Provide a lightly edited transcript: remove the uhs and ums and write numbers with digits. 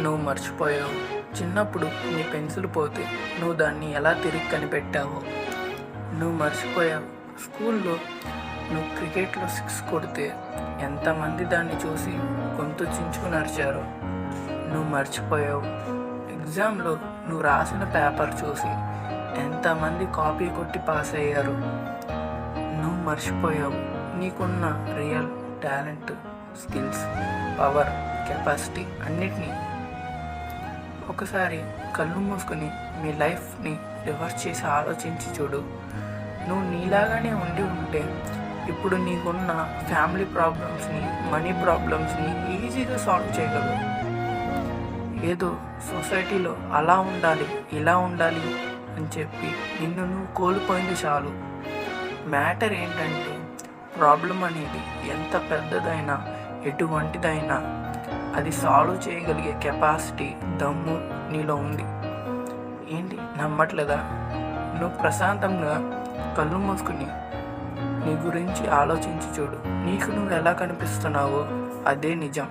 నువ్వు మర్చిపోయావు. చిన్నప్పుడు నీ పెన్సిల్ పోతే నువ్వు దాన్ని ఎలా తిరిగి కనిపెట్టావో. నువ్వు మర్చిపోయావు. స్కూల్లో నువ్వు క్రికెట్లో 6 కొడితే ఎంతమంది దాన్ని చూసి గొంతు చించుకుని అరిచారో. నువ్వు మర్చిపోయావు. ఎగ్జామ్లో నువ్వు రాసిన పేపర్ చూసి ఎంతమంది కాపీ కొట్టి పాస్ అయ్యారు. నువ్వు మర్చిపోయావు. నీకున్న real talent, skills, power, capacity అన్నిటినీ ఒకసారి కళ్ళు మూసుకొని మీ లైఫ్ని రివర్స్ చేసి ఆలోచించి చూడు. నువ్వు నీలాగానే ఉంటే ఇప్పుడు నీకున్న ఫ్యామిలీ ప్రాబ్లమ్స్ని, మనీ ప్రాబ్లమ్స్ని ఈజీగా సాల్వ్ చేయగలవు. ఏదో సొసైటీలో అలా ఉండాలి, ఇలా ఉండాలి అని చెప్పి నిన్ను నువ్వు కోల్పోయింది చాలు. మ్యాటర్ ఏంటంటే ప్రాబ్లం అనేది ఎంత పెద్దదైనా, ఎటువంటిదైనా అది సాల్వ్ చేయగలిగే కెపాసిటీ, దమ్ము నీలో ఉంది. ఏంటి నమ్మట్లేదా? నువ్వు ప్రశాంతంగా కళ్ళు మూసుకుని నీ గురించి ఆలోచించి చూడు. నీకు నువ్వు ఎలా కనిపిస్తున్నావో అదే నిజం.